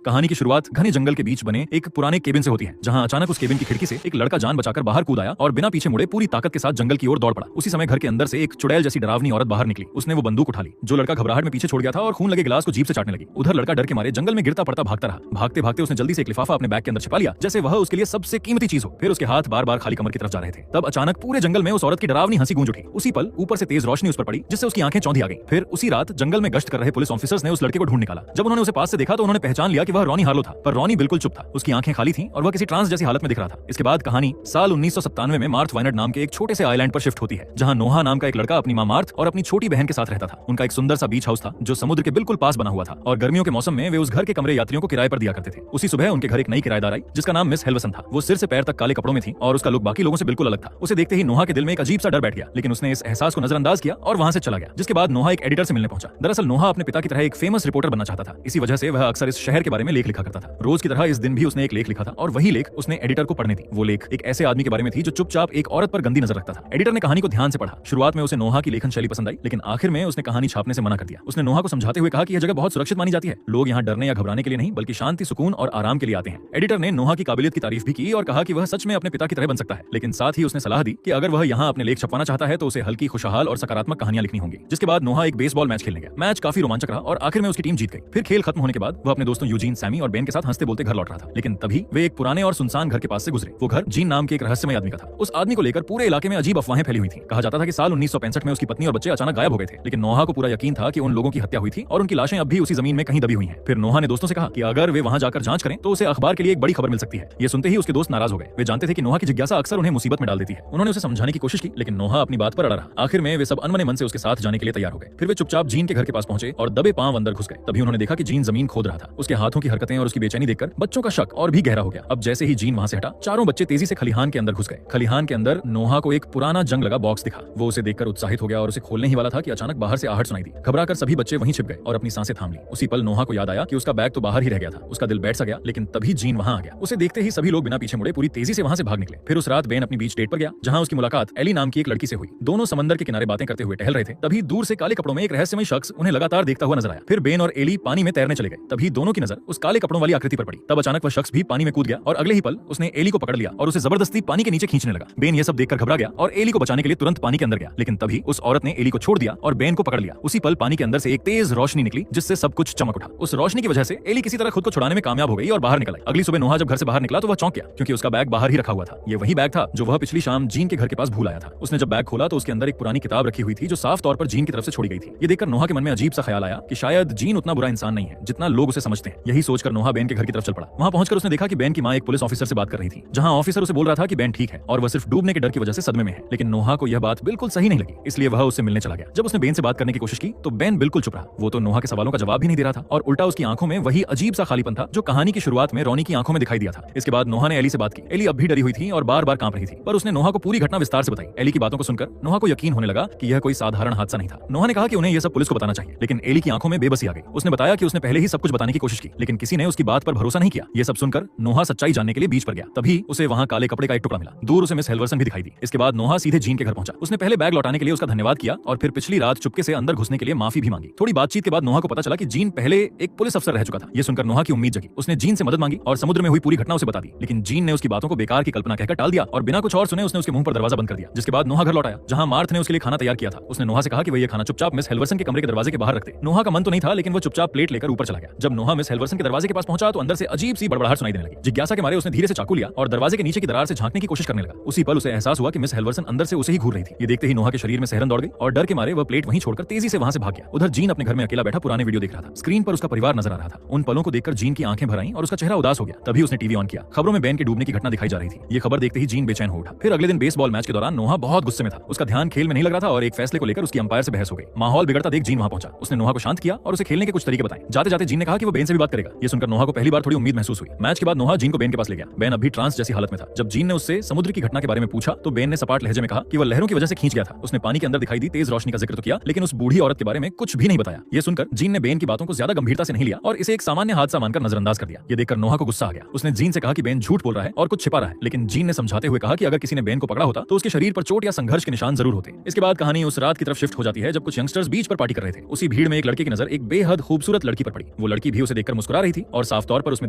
कहानी की शुरुआत घने जंगल के बीच बने एक पुराने केबिन से होती है, जहां अचानक उस केबिन की खिड़की से एक लड़का जान बचाकर बाहर कूद आया और बिना पीछे मुड़े पूरी ताकत के साथ जंगल की ओर दौड़ पड़ा। उसी समय घर के अंदर से एक चुड़ैल जैसी डरावनी औरत बाहर निकली। उसने वो बंदूक उठा ली। जो लड़का घबराहट में पीछे छोड़ गया था और खून लगे गिलास को जीभ से चाटने लगी। उधर लड़का डर के मारे जंगल में गिरता पड़ता भागता रहा। भागते भागते उसने जल्दी से एक लिफाफा अपने बैग के अंदर छिपा लिया, जैसे वह उसके लिए सबसे कीमती चीज हो। फिर उसके हाथ बार बार खाली कमर की तरफ जा रहे थे। तब अचानक पूरे जंगल में उस औरत की डरावनी हंसी गूंज उठी। उसी पल ऊपर से तेज रोशनी उस पर पड़ी, जिससे उसकी आंखें चौंधी आ गई। फिर उसी रात जंगल में गश्त कर रहे पुलिस ऑफिसर्स ने उस लड़के को ढूंढ निकाला। जब उन्होंने उसे पास से देखा तो उन्होंने पहचान लिया कि वह रॉनी हार्लो था, पर रॉनी बिल्कुल चुप था। उसकी आंखें खाली थीं और वह किसी ट्रांस जैसी हालत में दिख रहा था। इसके बाद कहानी साल 1997 में मार्थ वाइनड नाम के एक छोटे से आइलैंड पर शिफ्ट होती है, जहां नोहा नाम का एक लड़का अपनी मां मार्थ और अपनी छोटी बहन के साथ रहता था। उनका एक सुंदर सा बीच हाउस था जो समुद्र के बिल्कुल पास बना हुआ था, और गर्मियों के मौसम में वे उस घर के कमरे यात्रियों को किराए पर दिया करते थे। उसी सुबह उनके घर एक नई किराएदार आई, जिसका नाम मिस हेल्वसन था। वो सिर से पैर तक काले कपड़ों में थी और उसका लुक बाकी लोगों से बिल्कुल अलग था। उसे देखते ही नोहा के दिल में एक अजीब सा डर बैठ गया, लेकिन उसने इस एहसास को नजरअंदाज किया और वहां से चला गया। जिसके बाद नोहा एक एडिटर से मिलने पहुंचा। दरअसल नोहा अपने पिता की तरह एक फेमस रिपोर्टर बनना चाहता था। इसी वजह से वह अक्सर इस शहर के बारे में लेख लिखा करता था। रोज की तरह इस दिन भी उसने एक लेख लिखा था, और वही लेख उसने एडिटर को पढ़ने दी। वो लेख एक ऐसे आदमी के बारे में थी जो चुपचाप एक औरत पर गंदी नजर रखता था। एडिटर ने कहानी को ध्यान से पढ़ा। शुरुआत में उसे नोहा की लेखन शैली पसंद आई, लेकिन आखिर में उसने कहानी छापने से मना कर दिया। उसने नोहा को समझाते हुए कहा कि यह जगह बहुत सुरक्षित मानी जाती है। लोग यहाँ डरने या घबराने के लिए नहीं, बल्कि शांति, सुकून और आराम के लिए आते हैं। एडिटर ने नोहा की काबिलियत की तारीफ भी की और कहा कि वह सच में अपने पिता की तरह बन सकता है, लेकिन साथ ही उसने सलाह दी कि अगर वह यहाँ अपने लेख छपवाना चाहता है तो उसे हल्की, खुशहाल और सकारात्मक कहानियां लिखनी होंगी। जिसके बाद नोहा एक बेसबॉल मैच खेलने गया। मैच काफी रोमांचक रहा और आखिर में उसकी टीम जीत गई। फिर खेल खत्म होने के बाद वह अपने दोस्तों यूजीन, सैमी और बेन के साथ हंसते बोलते घर लौट रहा था। लेकिन तभी वे एक पुराने और सुनसान घर के पास से गुजरे। वो घर जीन नाम के एक रहस्यमय आदमी का था। उस आदमी को लेकर पूरे इलाके में अजीब अफवाहें फैली हुई थी। कहा जाता था कि साल 1965 में उसकी पत्नी और बच्चे अचानक गायब हो गए थे, लेकिन नोहा को पूरा यकीन था कि उन लोगों की हत्या हुई थी और उनकी लाशें अब भी उसी जमीन में कहीं दबी हुई हैं। फिर नोहा ने दोस्तों से कहा कि अगर वे वहां जाकर जांच करें तो उसे अखबार के लिए एक बड़ी खबर मिल सकती है। ये सुनते ही उसके दोस्त नाराज हो गए। वे जानते थे कि नोहा की जिज्ञासा अक्सर उन्हें मुसीबत में डाल देती है। उन्होंने उसे समझाने की कोशिश की, लेकिन नोहा अपनी बात पर अड़ा रहा। आखिर में वे सब अनमने मन से उसके साथ जाने के लिए तैयार हो गए। फिर वे चुपचाप जीन के घर के पास पहुंचे और दबे पांव अंदर घुस गए। तभी उन्होंने देखा कि जीन जमीन खोद रहा था। उसके हाथों की हरकतें और उसकी बेचैनी देखकर बच्चों का शक और भी गहरा हो गया। अब जैसे ही जीन वहां से हटा, चारों बच्चे तेजी से खलिहान के अंदर घुस गए। खलिहान के अंदर नोहा को एक पुराना जंग लगा बॉक्स दिखा। वो उसे देखकर उत्साहित हो गया और उसे खोलने ही वाला था कि अचानक बाहर से आहट सुनाई दी। घबराकर सभी बच्चे वहीं छिप गए और अपनी सांसें थाम ली। उसी पल नोहा को याद आया कि उसका बैग तो बाहर ही रह गया था। उसका दिल बैठ सा गया, लेकिन तभी जीन वहां आ गया। उसे देखते ही सभी लोग बिना पीछे मुड़े पूरी तेजी से वहां से भाग निकले। फिर उस रात बेन अपनी बीच डेट पर गया, जहां उसकी मुलाकात एली नाम की एक लड़की से हुई। दोनों समंदर के किनारे बातें करते हुए टहल रहे थे। तभी दूर से काले कपड़ों में एक रहस्यमय शख्स उन्हें लगातार देखता हुआ नजर आया। फिर बेन और एली पानी में तैरने चले गए। तभी दोनों की नजर उस काले कपड़ों वाली आकृति पर पड़ी। तब अचानक वह शख्स भी पानी में कूद गया और अगले ही पल उसने एली को पकड़ लिया और उसे जबरदस्ती पानी के नीचे खींचने लगा। बेन यह सब देखकर घबरा गया और एली को बचाने के लिए तुरंत पानी के अंदर गया, लेकिन तभी उस औरत ने एली को छोड़ दिया और बेन को पकड़ लिया। उसी पल पानी के अंदर से एक तेज रोशनी निकली, जिससे सब कुछ चमक उठा। उस रोशनी की वजह से एली किसी तरह खुद को छुड़ाने में कामयाब हो गई और बाहर निकल आई। अगली सुबह नोहा जब घर से बाहर निकला तो वह चौंक गया, क्योंकि उसका बैग बाहर ही रखा हुआ था। ये वही बैग था जो वह पिछली शाम जीन के घर के पास भूल आया था। उसने जब बैग खोला तो उसके अंदर एक पुरानी किताब रखी हुई थी जो साफ तौर पर जीन की तरफ से छोड़ी गई थी। ये देखकर नोहा के मन में अजीब सा ख्याल आया कि शायद जीन उतना बुरा इंसान नहीं है जितना लोग उसे समझते हैं। यही सोचकर नोहा बेन के घर की तरफ चल पड़ा। वहां पहुंचकर उसने देखा कि बेन की मां एक पुलिस ऑफिसर से बात कर रही थी, जहां ऑफिसर उसे बोल रहा था कि बेन ठीक है और वह सिर्फ डूबने के डर की वजह से सदमे में है। लेकिन नोहा को यह बात बिल्कुल सही नहीं लगी, इसलिए वह उससे मिलने चला गया। जब उसने बेन से बात करने की कोशिश की तो बेन बिल्कुल चुप रहा। वो तो नोहा के सवालों का जवाब भी नहीं दे रहा था और उल्टा उसकी आंखों में वही अजीब सा खालीपन था जो कहानी की शुरुआत में रॉनी की आंखों में दिखाई दिया था। इसके बाद नोहा ने एली से बात की। एली अब भी डरी हुई थी और बार बार कांप रही थी, पर उसने नोहा को पूरी घटना विस्तार से बताई। एली की बातों को सुनकर नोहा को यकीन होने लगा कि यह कोई साधारण हादसा नहीं था। नोहा ने कहा कि उन्हें यह सब पुलिस को बताना चाहिए, लेकिन एली की आंखों में बेबसी आ गई। उसने बताया कि उसने पहले ही सब कुछ बताने की कोशिश की, लेकिन किसी ने उसकी बात पर भरोसा नहीं किया। यह सब सुनकर नोहा सच्चाई जानने के लिए बीच पर गया। तभी उसे वहां काले कपड़े का एक टुकड़ा मिला। दूर उसे मिस हेल्वरसन भी दिखाई दी। इसके बाद नोहा सीधे जीन के घर पहुंचा। उसने पहले बैग लौटाने के लिए उसका धन्यवाद किया और फिर पिछली रात चुपके से अंदर घुसने के लिए माफी भी मांगी। थोड़ी बातचीत के बाद नोहा को पता चला कि जीन पहले एक पुलिस अफसर रह चुका था। यह सुनकर नोहा की उम्मीद जगी। उसने जीन से मदद मांगी और समुद्र में हुई पूरी घटना उसे बता दी, लेकिन जीन ने उसकी बातों को बेकार की कल्पना कहकर टाल दिया और बिना कुछ और सुने उसने उसके मुंह पर दरवाजा बंद कर दिया। जिसके बाद नोहा घर लौट आया, जहां मार्थ ने उसके लिए खाना तैयार किया था। उसने नोहा से कहा कि वह यह खाना चुपचाप मिस हेल्वरसन के कमरे के दरवाजे के बाहर रखते। नोहा का मन तो नहीं था, लेकिन वो चुपचाप प्लेट लेकर ऊपर चला गया। जब नोहा मिस हेल्वरसन के दरवाजे के पास पहुंचा तो अंदर से अजीब सी बड़बड़ाहट सुनाई देने लगी। जिज्ञासा के मारे उसने धीरे से चाकू लिया और दरवाजे के नीचे की दरार से झांकने की कोशिश करने लगा। उसी पल उसे एहसास हुआ कि मिस हेल्वरसन अंदर से उसे ही घूर रही थी। ये देखते ही नोहा के शरीर में सिहरन दौड़ गई और डर के मारे वह प्लेट वहीं छोड़कर तेजी से वहां से भाग गया। उधर जीन अपने घर में अकेला बैठा पुराने वीडियो देख रहा था। स्क्रीन पर उसका परिवार नजर आ रहा था। उन पलों को देखकर जीन की आंखें भर आईं और उसका चेहरा उदास हो गया। तभी उसने टीवी ऑन किया। खबरों में बेन के डूबने की घटना दिखाई जा रही थी। ये खबर देखते ही जीन बेचैन हो उठा। फिर अगले दिन बेसबॉल मैच के दौरान नोहा बहुत गुस्से में था। उसका ध्यान खेल में नहीं लग रहा था और एक फैसले को लेकर उसकी अंपायर से बहस हो गई। माहौल बिगड़ता देख जीन वहां पहुंचा। उसने नोहा को शांत किया और उसे खेलने के कुछ तरीके बताए। जाते जाते जीन ने कहा कि वो बेन से भी बात करेगा। ये सुनकर नोहा को पहली बार थोड़ी उम्मीद महसूस हुई। मैच के बाद नोहा जीन को बेन के पास ले गया। बेन अभी ट्रांस जैसी हालत में था। जब जीन ने उससे समुद्र की घटना के बारे में पूछा तो बेन ने सपाट लहजे में कहा कि वह लहरों की वजह से खींच गया था। उसने पानी के अंदर दिखाई दी तेज रोशनी का जिक्र तो किया, लेकिन उस बूढ़ी औरत के बारे में कुछ भी नहीं बताया। ये सुनकर जीन ने बेन की बातों को ज्यादा गंभीरता से नहीं लिया और इसे एक सामान्य हादसा मानकर नजरअंदाज कर दिया। ये देखकर नोहा को गुस्सा आ गया। उसने जीन से कहा कि बेन झूठ बोल रहा है और कुछ छिपा रहा है, लेकिन जीन ने समझाते हुए कहा कि अगर किसी ने बेन को पकड़ा होता तो उसके शरीर पर चोट या संघर्ष के निशान जरूर होते। इसके बाद कहानी उस रात की तरफ शिफ्ट हो जाती है जब कुछ यंगस्टर्स बीच पर पार्टी कर रहे थे। उसी भीड़ में एक लड़के की नजर एक बेहद खूबसूरत लड़की पर पड़ी। वो लड़की भी उसे देखकर मुस्कुराई मुस्कुरा रही थी और साफ तौर पर उसमें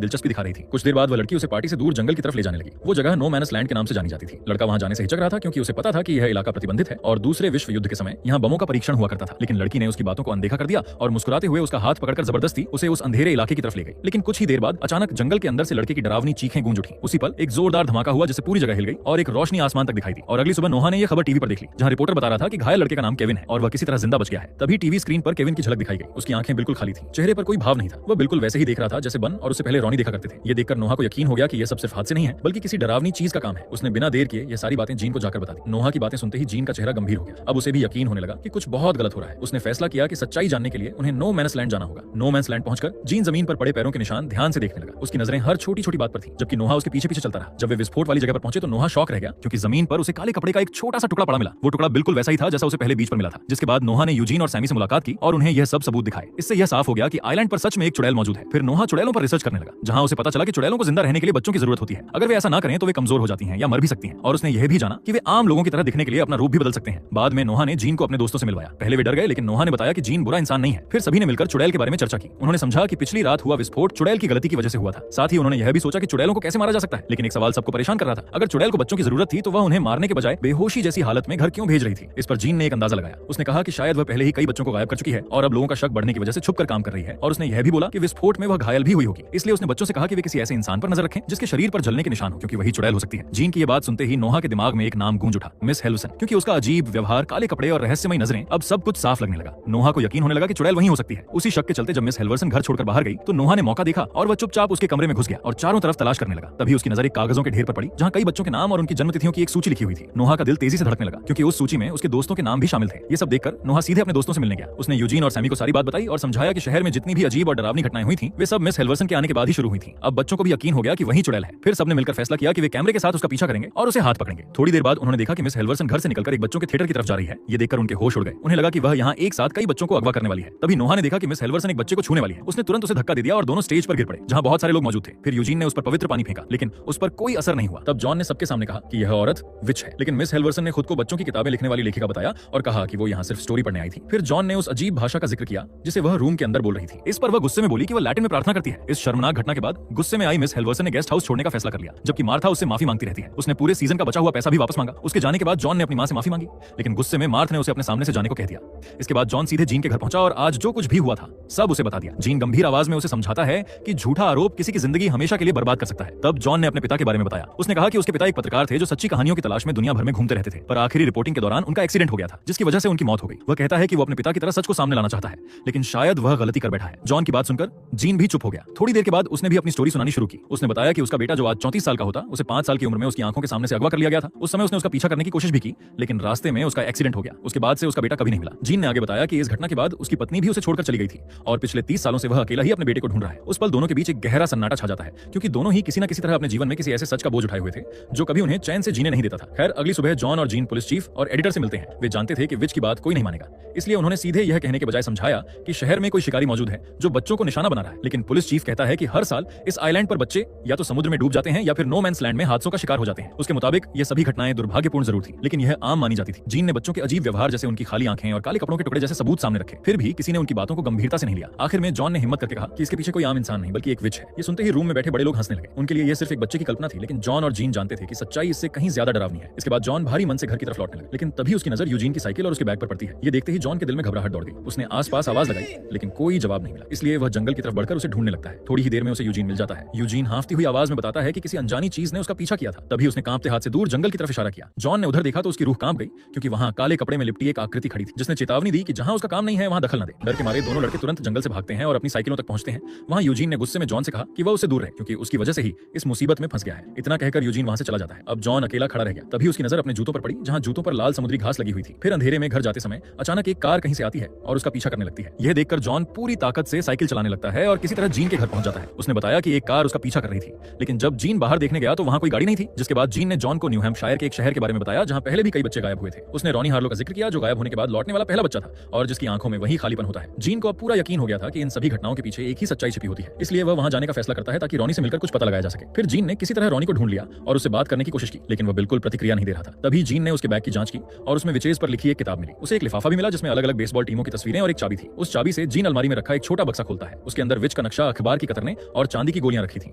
दिलचस्पी दिखा रही थी। कुछ देर बाद वह लड़की उसे पार्टी से दूर जंगल की तरफ ले जाने लगी। वो जगह नो मैनस लैंड के नाम से जानी जाती थी। लड़का वहां जाने से हिचक रहा था क्योंकि उसे पता था कि यह इलाका प्रतिबंधित है और दूसरे विश्व युद्ध के समय यहाँ बमों का परीक्षण हुआ करता था। लेकिन लड़की ने उसकी बातों को अनदेखा कर दिया और मुस्कुराते हुए उसका हाथ पकड़कर जबरदस्ती उसे उस अंधेरे इलाके की तरफ ले गई। लेकिन कुछ ही देर बाद अचानक जंगल के अंदर से लड़के की डरावनी चीखें गूंज उठी। उसी पल एक जोरदार धमाका हुआ जिससे पूरी जगह हिल गई और एक रोशनी आसमान तक दिखाई दी। और अगली सुबह नोहा ने यह खबर टीवी पर देख ली, जहां रिपोर्टर बता रहा था कि घायल लड़के का नाम केविन है और वह किसी तरह जिंदा बच गया है। तभी टीवी स्क्रीन पर केविन की झलक दिखाई गई। उसकी आंखें बिल्कुल खाली थी, चेहरे पर कोई भाव नहीं था। वह बिल्कुल वैसे ही देख रहा था जैसे बन और उससे पहले रोनी देखा करते थे। ये देखकर नोहा को यकीन हो गया कि यह सब सिर्फ हादसे नहीं है बल्कि किसी डरावनी चीज का काम है। उसने बिना देर किए यह सारी बातें जीन को जाकर बता दी। नोहा की बातें सुनते ही जीन का चेहरा गंभीर हो गया। अब उसे भी यकीन होने लगा कि कुछ बहुत गलत हो रहा है। उसने फैसला किया कि सच्चाई जानने के लिए उन्हें नो मैनस लैंड जाना होगा। नो मैनस लैंड पहुंचकर जीन जमीन पर पड़े पैरों के निशान ध्यान से देखने लगा। उसकी नजरें हर छोटी छोटी बात पर थी, जबकि नोहा उसके पीछे पीछे चलता रहा। जब वे विस्फोट वाली जगह पर पहुंचे तो नोहा शॉक रह गया क्योंकि जमीन पर उसे काले कपड़े का एक छोटा सा टुकड़ा पड़ा मिला। वो टुकड़ा बिल्कुल वैसा ही था जैसा उसे पहले बीच पर मिला था। जिसके बाद नोहा ने यूजीन और सैमी से मुलाकात की और उन्हें यह सब सबूत दिखाए। इससे यह साफ हो गया कि आइलैंड पर सच में एक चुड़ैल मौजूद है। फिर नोहा चुड़ैलों पर रिसर्च करने लगा, जहां उसे पता चला कि चुड़ैलों को जिंदा रहने के लिए बच्चों की जरूरत होती है। अगर वे ऐसा ना करें तो वे कमजोर हो जाती हैं या मर भी सकती हैं। और उसने यह भी जाना कि वे आम लोगों की तरह दिखने के लिए अपना रूप भी बदल सकते हैं। बाद में नोहा ने जीन को अपने दोस्तों से मिलवाया। पहले वे डर गए, लेकिन नोहा ने बताया कि जीन बुरा इंसान नहीं है। फिर सभी ने मिलकर चुड़ैल के बारे में चर्चा की। उन्होंने समझा कि पिछली रात हुआ विस्फोट चुड़ैल की गलती की वजह से हुआ था। साथ ही उन्होंने यह भी सोचा कि चुड़ैलों को कैसे मारा जा सकता है। लेकिन एक सवाल सबको परेशान कर रहा था, अगर चुड़ैल को बच्चों की जरूरत थी तो वह उन्हें मारने के बजाय बेहोशी जैसी हालत में घर क्यों भेज रही थी। इस पर जीन ने एक अंदाजा लगाया। उसने कहा कि शायद वह पहले ही कई बच्चों को गायब कर चुकी है और अब लोगों का शक बढ़ने की वजह से छुपकर काम कर रही है। और उसने यह भी बोला कि विस्फोट में वह घायल भी हुई होगी। इसलिए उसने बच्चों से कहा कि वे किसी ऐसे इंसान पर नजर रखें जिसके शरीर पर जलने के निशान हो, क्योंकि वही चुड़ैल हो सकती है। जीन की यह बात सुनते ही नोहा के दिमाग में एक नाम गूंज उठा, मिस हेल्वसन, क्योंकि उसका अजीब व्यवहार, काले कपड़े और रहस्यमयी नजरें, अब सब कुछ साफ लगने लगा। नोहा को यकीन होने लगा कि चुड़ैल वही हो सकती है। उसी शक के चलते जब मिस हेल्वसन घर छोड़कर बाहर गई तो नोहा ने मौका देखा और वह चुपचाप उसके कमरे में घुस गया और चारों तरफ तलाश करने लगा। तभी उसकी नजर एक कागजों के ढेर पर पड़ी, जहां कई बच्चों के नाम और उनकी जन्मतिथियों की एक सूची लिखी हुई थी। नोहा का दिल तेजी से धड़कने लगा क्योंकि उस सूची में उसके दोस्तों के नाम भी शामिल थे। ये सब देखकर नोहा सीधे अपने दोस्तों से मिलने गया। उसने यूजीन और सैमी को सारी बात बताई और समझाया कि शहर में जितनी भी अजीब और डरावनी घटनाएं हुई थी वे सब मिस हेल्वसन के आने के बाद ही शुरू हुई थी। अब बच्चों को भी यकीन हो गया कि वही चुड़ैल है। फिर सबने मिलकर फैसला किया कि वे कैमरे के साथ उसका पीछा करेंगे और उसे हाथ पकड़ेंगे। थोड़ी देर बाद उन्होंने देखा कि मिस हेल्वसन घर से निकलकर एक बच्चों के थिएटर की तरफ जा रही है। ये देखकर उनके होश उड़ गए। उन्हें लगा कि वह यहाँ एक साथ कई बच्चों को अगवा करने वाली है। तभी नोहा ने देखा कि मिस हेल्वसन एक बच्चे को छूने वाली है। उसने तुरंत उसे धक्का दे दिया और दोनों स्टेज पर गिर पड़े, जहाँ बहुत सारे लोग मौजूद थे। फिर यूजीन ने उस पर पवित्र पानी फेंका, लेकिन उस पर कोई असर नहीं हुआ। तब जॉन ने सबके सामने कहा कि यह औरत विच है, लेकिन मिस हेल्वसन ने खुद को बच्चों की किताबें लिखने वाली लेखिका बताया और कहा कि वो यहाँ सिर्फ स्टोरी पढ़ने आई थी। फिर जॉन ने उस अजीब भाषा का जिक्र किया जिसे वह रूम के अंदर बोल रही थी। इस पर वह गुस्से में बोली कि वह लैटिन में प्रार्थना करती है। इस शर्मनाक घटना के बाद गुस्से में आई मिस हेल्वसन ने गेस्ट हाउस छोड़ने का फैसला कर लिया, जबकि मार्था उससे माफी मांगती रहती है। उसने पूरे सीजन का बचा हुआ पैसा भी वापस मांगा। उसके जाने के बाद जॉन ने अपनी मां से माफी मांगी, लेकिन गुस्से में मार्थ ने उसे अपने सामने से जाने को कह दिया। इसके बाद जॉन सीधे जीन के घर पहुंचा और आज जो कुछ भी हुआ था सब उसे बता दिया। जीन गंभीर आवाज में उसे समझाता है कि झूठा आरोप किसी की जिंदगी हमेशा के लिए बर्बाद कर सकता है। तब जॉन ने अपने पिता के बारे में बताया। उसने कहा कि उसके पिता एक पत्रकार थे जो सच्ची कहानियों की तलाश में दुनिया भर में घूमते रहते थे, पर आखिरी रिपोर्टिंग के दौरान उनका एक्सीडेंट हो गया था, जिसकी वजह से उनकी मौत हो गई। वह कहता है कि वो अपने पिता की तरह सच को सामने लाना चाहता है, लेकिन शायद वह गलती कर बैठा है। जॉन की बात सुनकर जीन भी चुप हो गया। थोड़ी देर के बाद उसने भी अपनी स्टोरी सुनानी शुरू की। उसने बताया कि उसका बेटा जो आज 34 साल का होता, उसे 5 साल की उम्र में उसकी आंखों के सामने से अगवा कर लिया गया था। उस समय उसने उसका पीछा करने की कोशिश भी की, लेकिन रास्ते में उसका एक्सीडेंट हो गया। उसके बाद से उसका बेटा कभी नहीं मिला। जीन ने आगे बताया कि इस घटना के बाद उसकी पत्नी भी उसे छोड़कर चली गई थी और पिछले 30 सालों से वह अकेला ही अपने बेटे को ढूंढ रहा है। उस पल दोनों के बीच एक गहरा सन्नाटा छा जाता है, क्योंकि दोनों ही किसी न किसी तरह अपने जीवन में किसी ऐसे सच का बोझ उठाए हुए थे जो कभी उन्हें चैन से जीने नहीं देता था। खैर, अगली सुबह जॉन और जीन पुलिस चीफ और एडिटर से मिलते हैं। वे जानते थे कि विच की बात कोई नहीं मानेगा, इसलिए उन्होंने सीधे यह कहने के बजाय समझाया कि शहर में कोई शिकारी मौजूद है जो बच्चों को निशाना बना रहा है। लेकिन पुलिस चीफ कहता है कि हर साल इस आइलैंड पर बच्चे या तो समुद्र में डूब जाते हैं या फिर नो मैंस लैंड में हादसों का शिकार हो जाते हैं। उसके मुताबिक ये सभी घटनाएं दुर्भाग्यपूर्ण जरूर थी, लेकिन यह आम मानी जाती थी। जीन ने बच्चों के अजीब व्यवहार जैसे उनकी खाली आंखें और काले कपड़ों के टुकड़े जैसे सबूत सामने रखे, फिर भी किसी ने उनकी बातों को गंभीरता से नहीं लिया। आखिर में जॉन ने हिम्मत करके कहा कि इसके पीछे कोई आम इंसान नहीं बल्कि एक विच है। ये सुनते ही रूम में बैठे बड़े लोग हंसने लगे। उनके लिए यह सिर्फ एक बच्चे की कल्पना थी, लेकिन जॉन और जीन जानते थे कि सच्चाई इससे कहीं ज्यादा डरावनी है। इसके बाद जॉन भारी मन से घर की तरफ लौटने लगा, लेकिन तभी उसकी नजर यूजीन की साइकिल और उसके बैग पर पड़ती है। ये देखते ही जॉन के दिल में घबराहट दौड़ गई। उसने आसपास आवाज लगाई, लेकिन कोई जवाब नहीं मिला, इसलिए वह जंगल की तरफ बढ़कर उसे ढूंढने लगता है। थोड़ी ही देर में उसे यूजीन मिल जाता है। यूजीन हांफती हुई आवाज में बताता है कि किसी अनजानी चीज ने उसका पीछा किया था। तभी उसने कांपते हाथ से दूर जंगल की तरफ इशारा किया। जॉन ने उधर देखा तो उसकी रूह कांप गई, क्योंकि वहां काले कपड़े में लिपटी एक आकृति खड़ी थी, जिसने चेतावनी दी कि जहां उसका काम नहीं है वहां दखल न दे। डर के मारे दोनों लड़के तुरंत जंगल से भागते हैं और अपनी साइकिलों तक पहुंचते हैं। वहां यूजीन ने गुस्से में जॉन से कहा कि वह उससे दूर रहे, क्योंकि उसकी वजह से ही इस मुसीबत में फंस गया है। इतना कहकर यूजीन वहां से चला जाता है। अब जॉन अकेला खड़ा रह गया। तभी उसकी नजर अपने जूतों पर पड़ी, जहां जूतों पर लाल समुद्री घास लगी हुई थी। फिर अंधेरे में घर जाते समय अचानक एक कार कहीं से आती है और उसका पीछा करने लगती है। यह देखकर जॉन पूरी ताकत से साइकिल चलाने लगता है और किसी तरह जीन के घर पहुंच जाता है। उसने बताया कि एक कार उसका पीछा कर रही थी, लेकिन जब जीन बाहर देखने गया तो वहां कोई गाड़ी नहीं थी। जिसके बाद जीन ने जॉन को न्यू हैम्पशायर के एक शहर के बारे में बताया, जहां पहले भी कई बच्चे गायब हुए थे। उसने रॉनी हार्लो का जिक्र किया, जो गायब होने के बाद लौटने वाला पहला बच्चा था और जिसकी आंखों में वही खालीपन होता है। जीन को अब पूरा यकीन हो गया था कि इन सभी घटनाओं के पीछे एक ही सच्चाई छिपी होती है, इसलिए वह वहां जाने का फैसला करता है ताकि रॉनी से मिलकर कुछ पता लगाया जा सके। फिर जीन ने किसी तरह रॉनी को ढूंढ लिया और उससे बात करने की कोशिश की, लेकिन वह बिल्कुल प्रतिक्रिया नहीं दे रहा था। तभी जीन ने उसके बैग की जांच की और उसमें विचेज पर लिखी एक किताब मिली। उसे एक लिफाफा भी मिला जिसमें अलग अलग बेसबॉल टीमों की तस्वीरें और एक चाबी थी। उस चाबी से जीन अलमारी में रखा एक छोटा बक्सा खोलता है। उसके अंदर विच विच का नक्शा, अखबार की कतरने और चांदी की गोलियां रखी थी।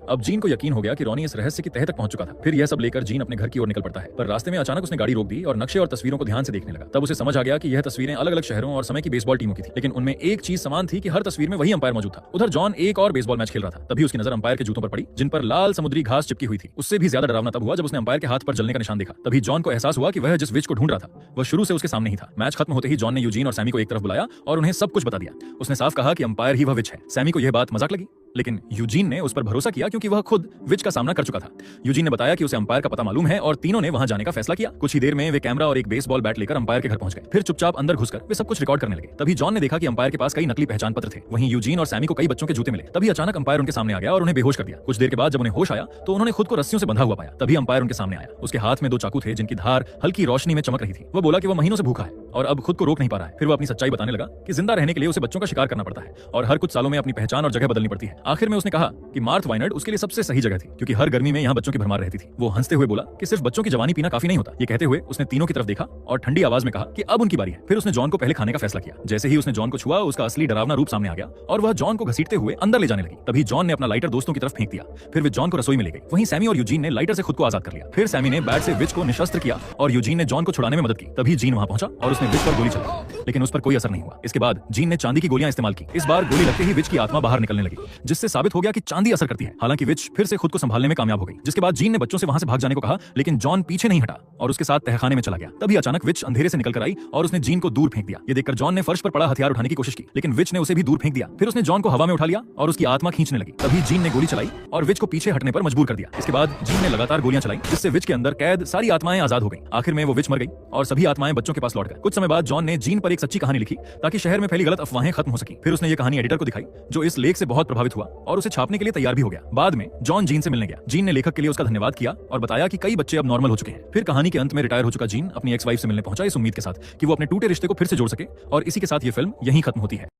अब जीन को यकीन हो गया कि रॉनी इस रहस्य की तह तक पहुंच चुका था। फिर यह सब लेकर जीन अपने घर की ओर निकल पड़ता है, पर रास्ते में अचानक उसने गाड़ी रोक दी और नक्शे और तस्वीरों को ध्यान से देखने लगा। तब उसे समझ आ गया कि यह तस्वीरें अलग अलग शहरों और समय की बेसबॉल टीमों की थी, लेकिन उनमें एक चीज समान थी कि हर तस्वीर में वही अंपायर मौजूद था। उधर जॉन एक और बेसबॉल मैच खेल रहा था। तभी उसकी नजर अंपायर के जूतों पर पड़ी, जिन पर लाल समुद्री घास चिपकी हुई थी। उससे भी ज्यादा डरावना तब हुआ जब उसने अंपायर के हाथ पर जलने का निशान देखा। तभी जॉन को एहसास हुआ कि वह जिस विच को ढूंढ रहा था वह शुरू से उसके सामने ही था। मैच खत्म होते ही जॉन ने यूजीन और सैमी को एक तरफ बुलाया और उन्हें सब कुछ बता दिया। उसने साफ कहा कि अंपायर ही वह विच है। सैमी को यह बात मजाक लगी, लेकिन यूजीन ने उस पर भरोसा किया क्योंकि वह खुद विच का सामना कर चुका था। यूजीन ने बताया कि उसे अंपायर का पता मालूम है और तीनों ने वहां जाने का फैसला किया। कुछ ही देर में वे कैमरा और एक बेसबॉल बैट लेकर अंपायर के घर पहुंच गए। फिर चुपचाप अंदर घुसकर वे सब कुछ रिकॉर्ड करने लगे। तभी जॉन ने देखा कि अंपायर के पास कई नकली पहचान पत्र थे। वहीं यूजीन और सैमी को कई बच्चों के जूते मिले। तभी अचानक अंपायर उनके सामने आ गया और उन्हें बेहोश कर दिया। कुछ देर के बाद जब उन्हें होश आया तो उन्होंने खुद को रस्सियों से बंधा हुआ पाया। तभी अंपायर उनके सामने आया। उसके हाथ में 2 चाकू थे जिनकी धार हल्की रोशनी में चमक रही थी। वह बोला कि वह महीनों से भूखा है और अब खुद को रोक नहीं पा रहा है। फिर वह अपनी सच्चाई बताने लगा कि जिंदा रहने के लिए उसे बच्चों का शिकार करना पड़ता है और हर कुछ सालों में अपनी पहचान और जगह बदलनी पड़ती है। आखिर में उसने कहा कि मार्थ वाइनर्ड उसके लिए सबसे सही जगह थी क्योंकि हर गर्मी में यहाँ बच्चों की भरमार रहती थी। वो हंसते हुए बोला कि सिर्फ बच्चों की जवानी पीना काफी नहीं होता। ये कहते हुए उसने तीनों की तरफ देखा और ठंडी आवाज में कहा कि अब उनकी बारी है। फिर उसने जॉन को पहले खाने का फैसला किया। जैसे ही उसने जॉन को छुआ उसका असली डरावना रूप सामने आ गया और वह जॉन को घसीटते हुए अंदर ले जाने लगी। तभी जॉन ने अपना लाइटर दोस्तों की तरफ फेंक दिया। फिर वे जॉन को रसोई में ले गई। वहीं सैमी और यूजीन ने लाइटर से खुद को आजाद कर लिया। फिर सैमी ने बैट से विच को निशस्त्र किया और यूजीन ने जॉन को छुड़ाने में मदद की। तभी जीन वहां पहुंचा और उसने विच पर गोली चलाई, लेकिन उस पर कोई असर नहीं हुआ। इसके बाद जीन ने चांदी की गोलियां इस्तेमाल की। इस बार गोली लगते ही विच की आत्मा बाहर निकलने लगी, जिससे साबित हो गया कि चांदी असर करती है। हालांकि विच फिर से खुद को संभालने में कामयाब हो गई। जिसके बाद जीन ने बच्चों से वहां से भाग जाने को कहा, लेकिन जॉन पीछे नहीं हटा और उसके साथ तहखाने में चला गया। तभी अचानक विच अंधेरे से निकलकर आई और उसने जीन को दूर फेंक दिया। ये देखकर जॉन ने फर्श पर पड़ा हथियार उठाने की कोशिश की, लेकिन विच ने उसे भी दूर फेंक दिया। फिर उसने जॉन को हवा में उठा लिया और उसकी आत्मा खींचने लगी। तभी जीन ने गोली चलाई और विच को पीछे हटने पर मजबूर कर दिया। इसके बाद जीन ने लगातार गोलियां चलाई, जिससे विच के अंदर कैद सारी आत्माएं आजाद हो गई। आखिर में वो विच मर गई और सभी आत्माएं बच्चों के पास लौट गए। कुछ समय बाद जॉन ने जीन पर एक सच्ची कहानी लिखी ताकि शहर में फैली गलत अफवाहें खत्म हो सकी। फिर उसने ये कहानी एडिटर को दिखाई, जो इस लेख से बहुत प्रभावित हुआ और उसे छापने के लिए तैयार भी हो गया। बाद में जॉन जीन से मिलने गया। जीन ने लेखक के लिए उसका धन्यवाद किया और बताया कि कई बच्चे अब नॉर्मल हो चुके हैं। फिर कहानी के अंत में रिटायर हो चुका जीन अपनी एक्स वाइफ से मिलने पहुंचा, इस उम्मीद के साथ कि वो अपने टूटे रिश्ते को फिर से जोड़ सके। और इसी के साथ ये फिल्म यहीं खत्म होती है।